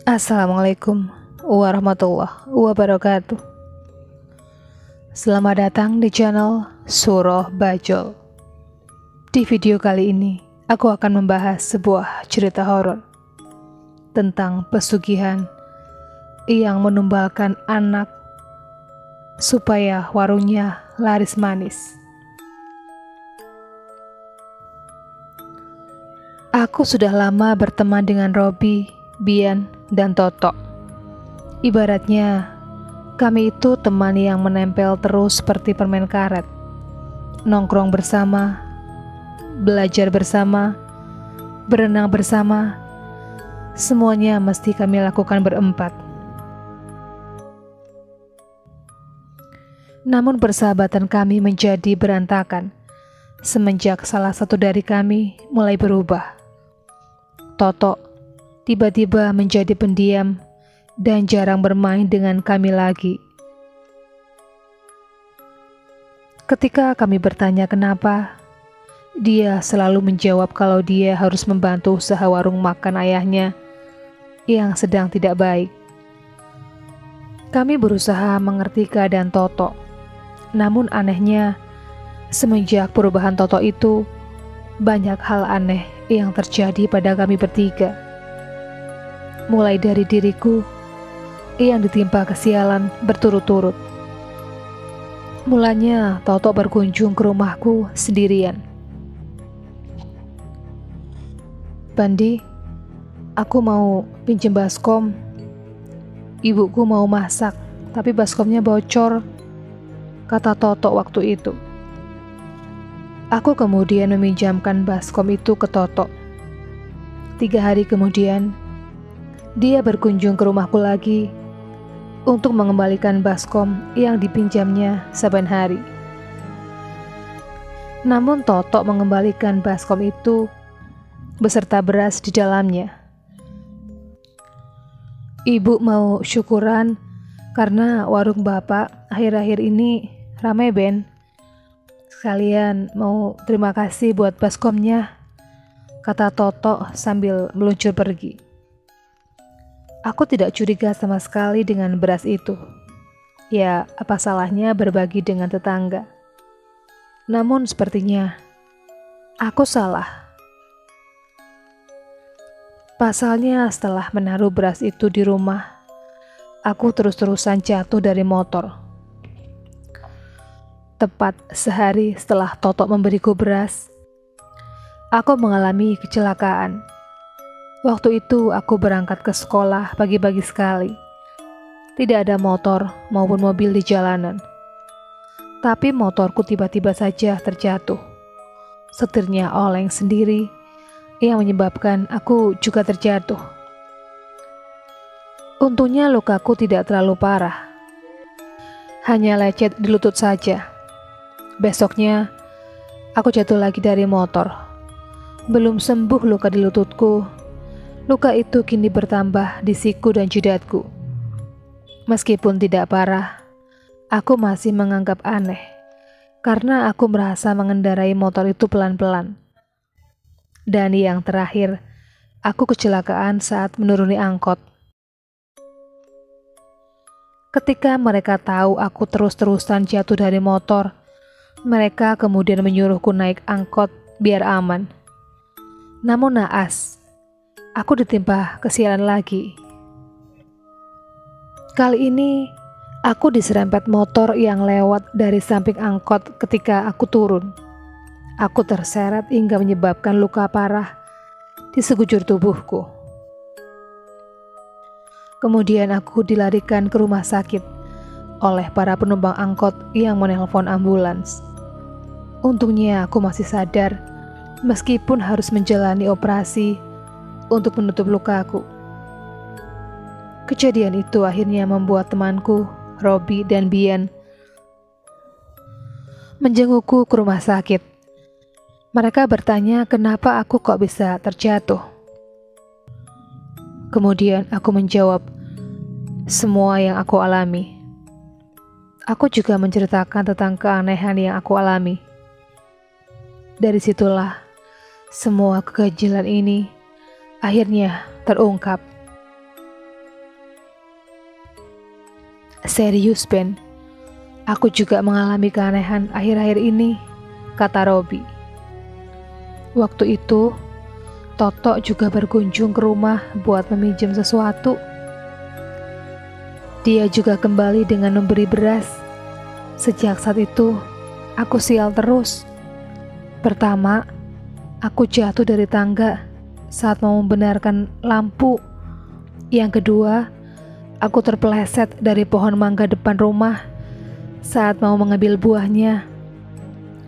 Assalamualaikum warahmatullahi wabarakatuh. Selamat datang di channel Surah Bajul. Di video kali ini, aku akan membahas sebuah cerita horor tentang pesugihan yang menumbalkan anak supaya warungnya laris manis. Aku sudah lama berteman dengan Robi, Bian, dan Toto. Ibaratnya, kami itu teman yang menempel terus seperti permen karet. Nongkrong bersama, belajar bersama, berenang bersama, semuanya mesti kami lakukan berempat. Namun persahabatan kami menjadi berantakan semenjak salah satu dari kami mulai berubah. Toto tiba-tiba menjadi pendiam dan jarang bermain dengan kami lagi. Ketika kami bertanya kenapa, dia selalu menjawab kalau dia harus membantu usaha warung makan ayahnya yang sedang tidak baik. Kami berusaha mengerti keadaan Toto, namun anehnya, semenjak perubahan Toto itu, banyak hal aneh yang terjadi pada kami bertiga. Mulai dari diriku yang ditimpa kesialan berturut-turut. Mulanya Toto berkunjung ke rumahku sendirian. "Bandi, aku mau pinjem baskom. Ibuku mau masak, tapi baskomnya bocor," kata Toto waktu itu. Aku kemudian meminjamkan baskom itu ke Toto. 3 hari kemudian, dia berkunjung ke rumahku lagi untuk mengembalikan baskom yang dipinjamnya saban hari. Namun Toto mengembalikan baskom itu beserta beras di dalamnya. "Ibu mau syukuran karena warung bapak akhir-akhir ini ramai, Ben. Sekalian mau terima kasih buat baskomnya," kata Toto sambil meluncur pergi. Aku tidak curiga sama sekali dengan beras itu. Ya, apa salahnya berbagi dengan tetangga? Namun sepertinya aku salah. Pasalnya setelah menaruh beras itu di rumah, aku terus-terusan jatuh dari motor. Tepat sehari setelah Toto memberiku beras, aku mengalami kecelakaan. Waktu itu aku berangkat ke sekolah pagi-pagi sekali. Tidak ada motor maupun mobil di jalanan. Tapi motorku tiba-tiba saja terjatuh. Setirnya oleng sendiri yang menyebabkan aku juga terjatuh. Untungnya lukaku tidak terlalu parah. Hanya lecet di lutut saja. Besoknya aku jatuh lagi dari motor. Belum sembuh luka di lututku. Luka itu kini bertambah di siku dan jidatku. Meskipun tidak parah, aku masih menganggap aneh karena aku merasa mengendarai motor itu pelan-pelan. Dan yang terakhir, aku kecelakaan saat menuruni angkot. Ketika mereka tahu aku terus-terusan jatuh dari motor, mereka kemudian menyuruhku naik angkot biar aman. Namun naas, aku ditimpa kesialan lagi. Kali ini, aku diserempet motor yang lewat dari samping angkot ketika aku turun. Aku terseret hingga menyebabkan luka parah di sekujur tubuhku. Kemudian aku dilarikan ke rumah sakit oleh para penumpang angkot yang menelpon ambulans. Untungnya aku masih sadar meskipun harus menjalani operasi untuk menutup lukaku. Kejadian itu akhirnya membuat temanku, Robi dan Bian, menjengukku ke rumah sakit. Mereka bertanya kenapa aku kok bisa terjatuh. Kemudian aku menjawab semua yang aku alami. Aku juga menceritakan tentang keanehan yang aku alami. Dari situlah semua keganjilan ini akhirnya terungkap. Serius, Ben. Aku juga mengalami keanehan akhir-akhir ini, kata Robi. Waktu itu, Toto juga berkunjung ke rumah buat meminjam sesuatu. Dia juga kembali dengan memberi beras. Sejak saat itu, aku sial terus. Pertama, aku jatuh dari tangga saat mau membenarkan lampu. Yang kedua, aku terpeleset dari pohon mangga depan rumah saat mau mengambil buahnya.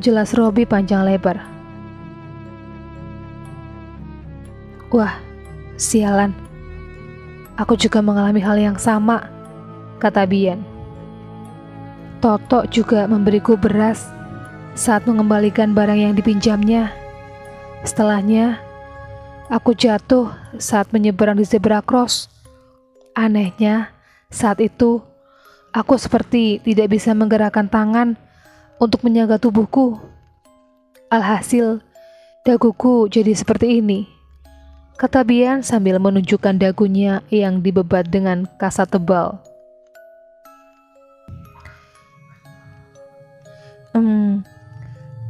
Jelas Robi panjang lebar. Wah, sialan. Aku juga mengalami hal yang sama, kata Bian. Toto juga memberiku beras saat mengembalikan barang yang dipinjamnya. Setelahnya, aku jatuh saat menyeberang di zebra cross. Anehnya, saat itu aku seperti tidak bisa menggerakkan tangan untuk menjaga tubuhku. Alhasil, daguku jadi seperti ini, kata Bian sambil menunjukkan dagunya yang dibebat dengan kasa tebal.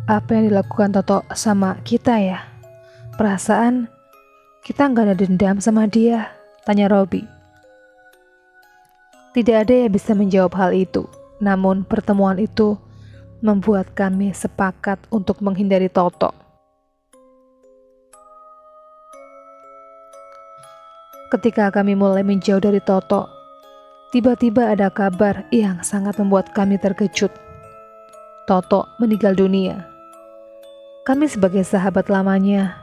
Apa yang dilakukan Toto sama kita ya? Perasaan kita nggak ada dendam sama dia, tanya Robi. Tidak ada yang bisa menjawab hal itu, namun pertemuan itu membuat kami sepakat untuk menghindari Toto. Ketika kami mulai menjauh dari Toto, tiba-tiba ada kabar yang sangat membuat kami terkejut. Toto meninggal dunia. Kami sebagai sahabat lamanya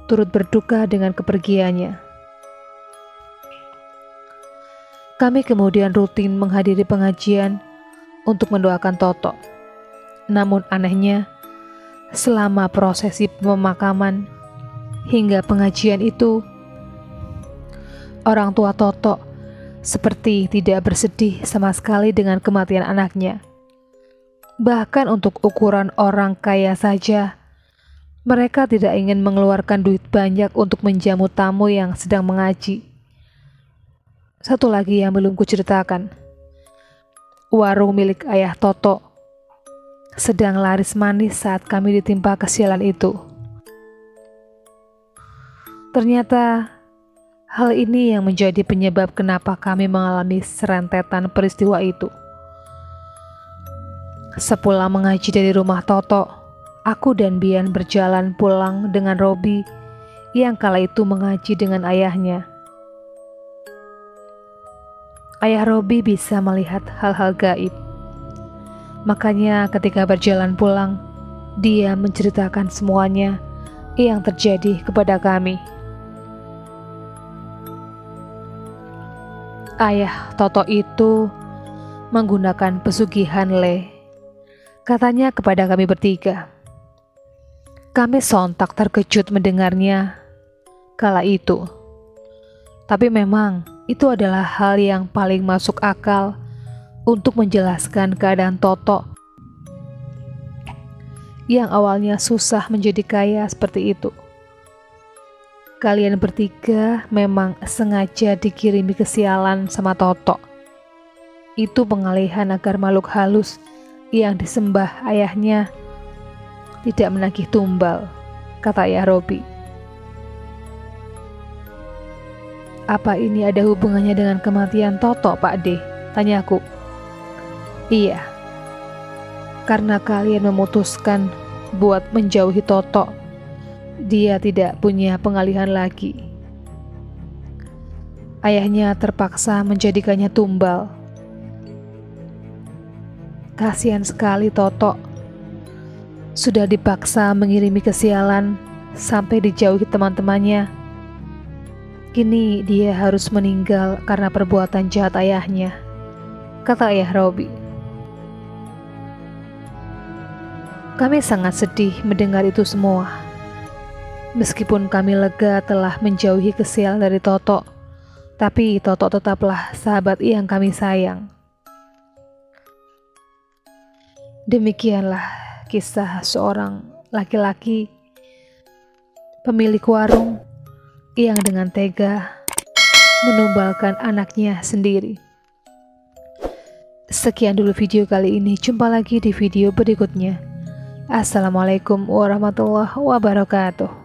turut berduka dengan kepergiannya. Kami kemudian rutin menghadiri pengajian untuk mendoakan Toto. Namun anehnya, selama prosesi pemakaman hingga pengajian itu, orang tua Toto seperti tidak bersedih sama sekali dengan kematian anaknya. Bahkan untuk ukuran orang kaya saja, mereka tidak ingin mengeluarkan duit banyak untuk menjamu tamu yang sedang mengaji. Satu lagi yang belum kuceritakan, warung milik ayah Toto sedang laris manis saat kami ditimpa kesialan itu. Ternyata hal ini yang menjadi penyebab kenapa kami mengalami serentetan peristiwa itu. Sepulang mengaji dari rumah Toto, aku dan Bian berjalan pulang dengan Robi yang kala itu mengaji dengan ayahnya. Ayah Robi bisa melihat hal-hal gaib. Makanya ketika berjalan pulang, dia menceritakan semuanya yang terjadi kepada kami. Ayah Toto itu menggunakan pesugihan Le, katanya kepada kami bertiga. Kami sontak terkejut mendengarnya kala itu. Tapi memang itu adalah hal yang paling masuk akal untuk menjelaskan keadaan Toto yang awalnya susah menjadi kaya seperti itu. Kalian bertiga memang sengaja dikirimi kesialan sama Toto. Itu pengalihan agar makhluk halus yang disembah ayahnya tidak menagih tumbal, kata ayah Robi. Apa ini ada hubungannya dengan kematian Toto, Pak D? Tanyaku. Iya, karena kalian memutuskan buat menjauhi Toto, dia tidak punya pengalihan lagi. Ayahnya terpaksa menjadikannya tumbal. Kasihan sekali Toto. Sudah dipaksa mengirimi kesialan sampai dijauhi teman-temannya. Kini dia harus meninggal karena perbuatan jahat ayahnya, kata ayah Robi. Kami sangat sedih mendengar itu semua. Meskipun kami lega telah menjauhi kesialan dari Toto, tapi Toto tetaplah sahabat yang kami sayang. Demikianlah kisah seorang laki-laki pemilik warung yang dengan tega menumbalkan anaknya sendiri. Sekian dulu video kali ini, jumpa lagi di video berikutnya. Assalamualaikum warahmatullahi wabarakatuh.